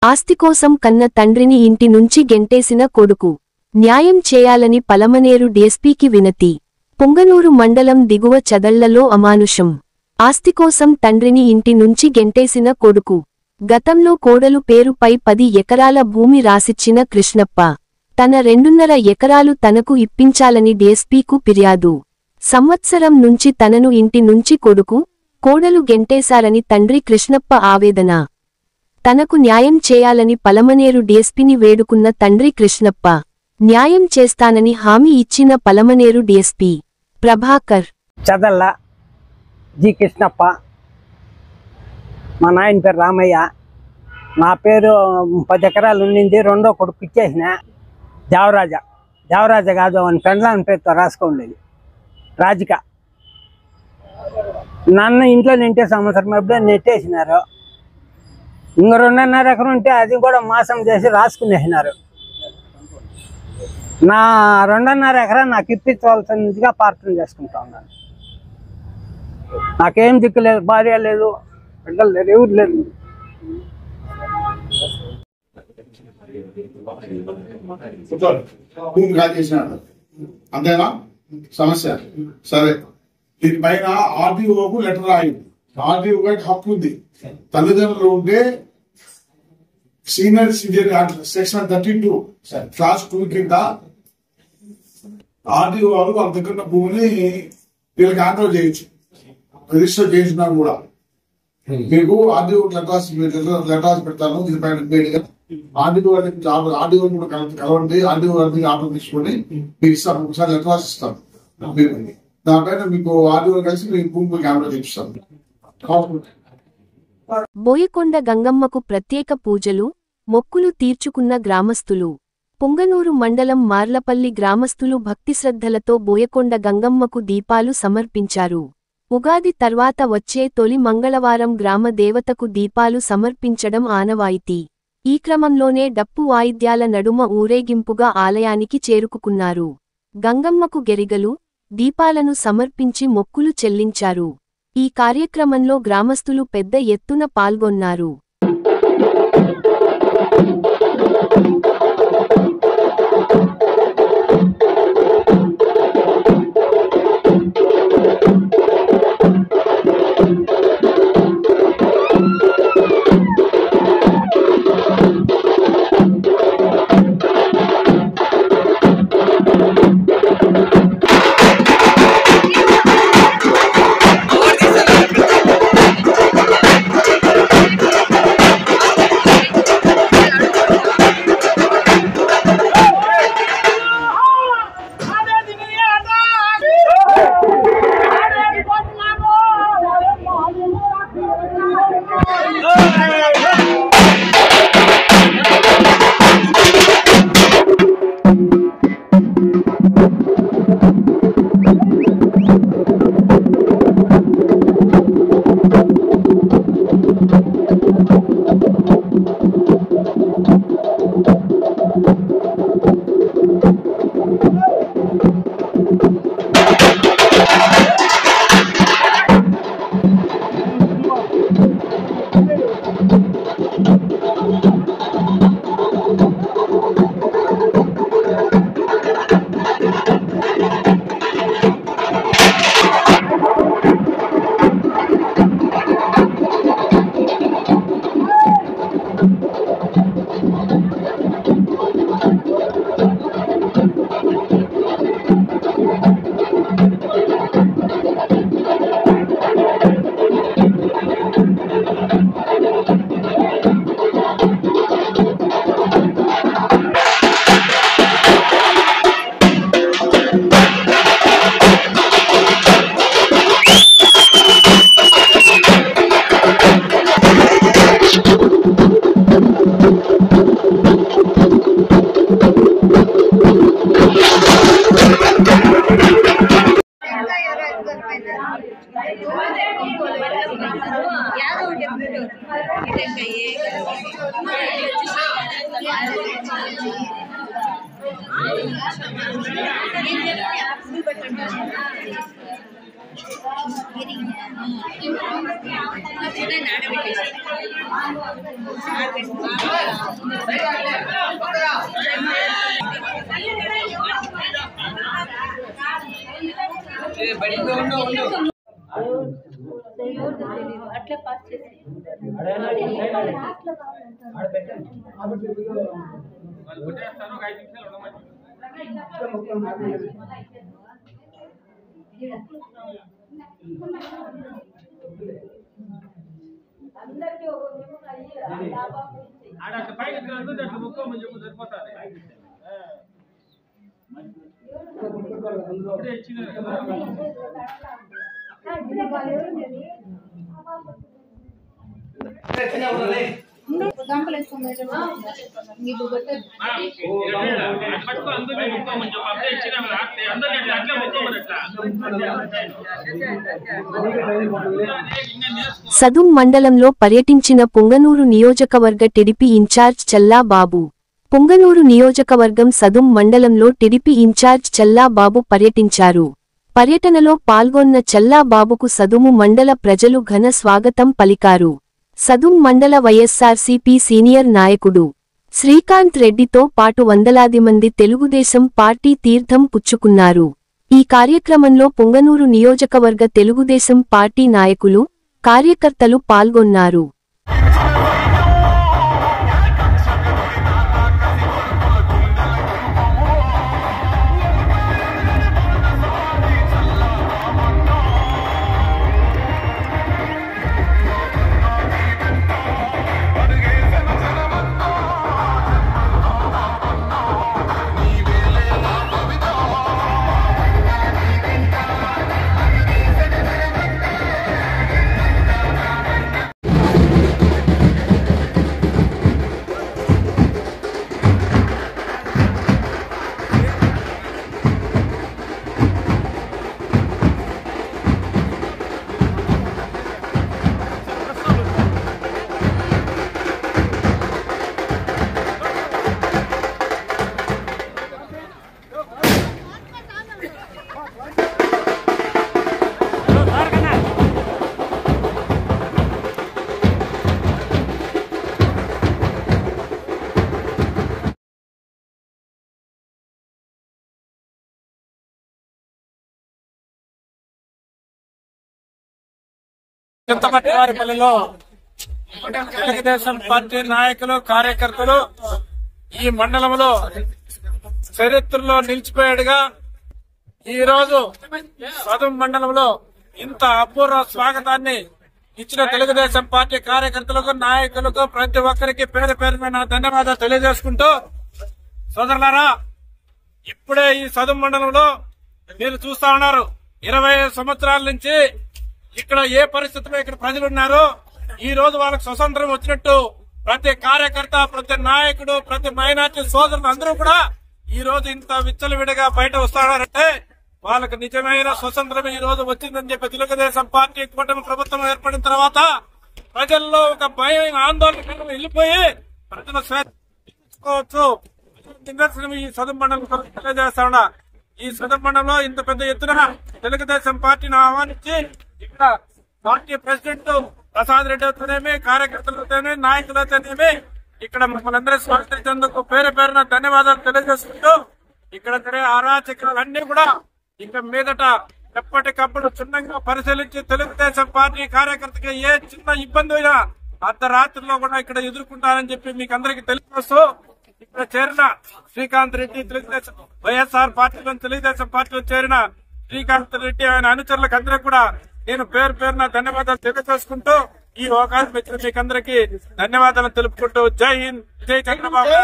ఆస్తి కోసం కన్న తండ్రిని ఇంటి నుంచి గెంటేసిన కొడుకు. న్యాయం చేయాలని పలమనేరు డీఎస్పీకి వినతి. పుంగనూరు మండలం దిగువ చదళ్లలో అమానుషం. ఆస్తి కోసం తండ్రిని ఇంటి నుంచి గెంటేసిన కొడుకు. గతంలో కోడలు పేరుపై 10 ఎకరాల భూమి రాసిచ్చిన కృష్ణప్ప తన 2.5 ఎకరాలు తనకు ఇప్పించాలని డీఎస్పీకు ఫిర్యాదు. సంవత్సరం నుంచి తనను ఇంటి నుంచి కొడుకు, కోడలు గెంటేశారని తండ్రి కృష్ణప్ప ఆవేదన. తనకు న్యాయం చేయాలని పలమనేరు డీఎస్పీని వేడుకున్న తండ్రి కృష్ణప్ప. న్యాయం చేస్తానని హామీ ఇచ్చిన పలమనేరు డీఎస్పీ ప్రభాకర్. చదల్ల జి కృష్ణప్ప, మా నాయన పేరు రామయ్య. నా పేరు 10 ఎకరాలు ఉండింది. రెండో కొడుకు ఇచ్చేసిన దేవరాజ కాదు అని పెండ్లాన్ పేరుతో రాసుకోండేది రాజిక. నన్ను ఇంట్లో నింటే సంవత్సరం ఎప్పుడో నెట్టేసినారు. ఇంకో 2.5 ఎకరం ఉంటే అది కూడా మోసం చేసి రాసుకునేసినారు. నా 2.5 ఎకరా నాకు ఇప్పించవలసిందిగా ప్రార్థన చేసుకుంటా ఉన్నాను. నాకేం దిక్కు లేదు, భార్య లేదు, బిడ్డలు లేదు, ఎవరు లేదు. భూమి కాజేసినాడు అంతేనా సమస్య. సరే, దీనిపైన ఆర్డీఓకు లెటర్ రాయింది. ఆర్డీఓ హక్కు ఉంది. తల్లిదండ్రులు ఉంటే సీనియర్ సిటిజన్ సెక్షన్ 32 క్లాస్ 2 కింద ఆర్డీఓ వారు వాళ్ళ దగ్గర ఉన్న భూమిని వీళ్ళకి హ్యాండ్ చేయొచ్చు. రిజిస్టర్ చేసినా కూడా మీకు ఆర్డీఓ లెటర్ పెడతాను. దీనిపైన ఇమ్మీడియట్గా ఆర్డీఓ కూడా కలవండి. ఆర్డీఓ గారికి ఆర్డర్ తీసుకొని మీకు ఇస్తాను. ఒకసారి లెటర్ ఇస్తాను. దానిపైన మీకు ఆర్డీఓ కలిసి మీ భూమి కెమెరా చేపిస్తాను. బోయకొండ గంగమ్మకు ప్రత్యేక పూజలు, మొక్కులు తీర్చుకున్న గ్రామస్తులు. పుంగనూరు మండలం మార్లపల్లి గ్రామస్తులు భక్తిశ్రద్ధలతో బోయకొండ గంగమ్మకు దీపాలు సమర్పించారు. ఉగాది తర్వాత వచ్చే తొలి మంగళవారం గ్రామ దేవతకు దీపాలు సమర్పించడం ఆనవాయితీ. ఈ క్రమంలోనే డప్పు వాయిద్యాల నడుమ ఊరేగింపుగా ఆలయానికి చేరుకున్నారు. గంగమ్మకు గెరిగలు, దీపాలను సమర్పించి మొక్కులు చెల్లించారు. ఈ కార్యక్రమంలో గ్రామస్తులు పెద్ద ఎత్తున పాల్గొన్నారు. అట్లా పాస్ చేసి సదుం మండలంలో పర్యటించిన పుంగనూరు నియోజకవర్గ టిడిపి ఇన్ఛార్జ్ చల్లా బాబు. పుంగనూరు నియోజకవర్గం సదుం మండలంలో టిడిపి ఇన్ఛార్జ్ చల్లా బాబు పర్యటించారు. పర్యటనలో పాల్గొన్న చల్లా బాబుకు సదుము మండల ప్రజలు ఘన స్వాగతం పలికారు. సదుం మండల వైఎస్సార్సీపీ సీనియర్ నాయకుడు శ్రీకాంత్ రెడ్డితో పాటు వందలాది మంది తెలుగుదేశం పార్టీ తీర్థం పుచ్చుకున్నారు. ఈ కార్యక్రమంలో పుంగనూరు నియోజకవర్గ తెలుగుదేశం పార్టీ నాయకులు, కార్యకర్తలు పాల్గొన్నారు. చింతపట్టివారిపల్లిలో తెలుగుదేశం పార్టీ నాయకులు, కార్యకర్తలు ఈ మండలంలో చరిత్రలో నిలిచిపోయాడుగా ఈ రోజు సదుం మండలంలో ఇంత అపూర్వ స్వాగతాన్ని ఇచ్చిన తెలుగుదేశం పార్టీ కార్యకర్తలకు, నాయకులకు ప్రతి ఒక్కరికి పేరు పేరున ధన్యవాదాలు తెలియజేసుకుంటూ, సోదరులారా, ఇప్పుడే ఈ సదుం మండలంలో మీరు చూస్తా ఉన్నారు 20 సంవత్సరాల నుంచి ఇక్కడ ఏ పరిస్థితిలో ఇక్కడ ప్రజలు ఉన్నారో ఈ రోజు వాళ్ళకి స్వతంత్రం వచ్చినట్టు ప్రతి కార్యకర్త, ప్రతి నాయకుడు, ప్రతి మైనార్టీ సోదరులు అందరూ కూడా ఈ రోజు ఇంత విచ్చలవిడిగా బయట వస్తాడారంటే వాళ్ళకు నిజమైన స్వతంత్రం ఈ రోజు వచ్చిందని చెప్పి తెలుగుదేశం పార్టీ కూటమి ప్రభుత్వం ఏర్పడిన తర్వాత ప్రజల్లో ఒక భయం, ఆందోళన వెళ్ళిపోయి ప్రజలు స్వేచ్ఛకోవచ్చు. నిదర్శనం ఈ సదుం మండలం తెలియజేస్తా ఉన్నా. ఈ సదుం మండలంలో ఇంత పెద్ద ఎత్తున తెలుగుదేశం పార్టీని ఆహ్వానించి ఇక్కడ పార్టీ ప్రెసిడెంట్ ప్రసాద్ రెడ్డి అవుతానేమి, కార్యకర్తలతోనే, నాయకులతోనేమి ఇక్కడ మమ్మల్ని అందరూ స్వాగతించేందుకు పేరు పేరున ధన్యవాదాలు తెలియజేసుకుంటూ, ఇక్కడ జరిగే అరాచకాలన్నీ కూడా ఇక మీదట ఎప్పటికప్పుడు క్షుణ్ణంగా పరిశీలించి తెలుగుదేశం పార్టీ కార్యకర్తకి ఏ చిన్న ఇబ్బంది అయినా అర్ధరాత్రిలో కూడా ఇక్కడ ఎదుర్కొంటారని చెప్పి మీకు అందరికి తెలియజేస్తూ, ఇక్కడ చేరిన శ్రీకాంత్ రెడ్డి, తెలుగుదేశం వైఎస్ఆర్ పార్టీలో తెలుగుదేశం పార్టీలో చేరిన శ్రీకాంత్ రెడ్డి ఆయన అనుచరులకు అందరూ కూడా నేను పేరు పేరున ధన్యవాదాలు తెలియజేసుకుంటూ ఈ అవకాశం ఇచ్చిన మీకు అందరికీ ధన్యవాదాలు తెలుపుకుంటూ జై హింద్, జై చంద్రబాబు.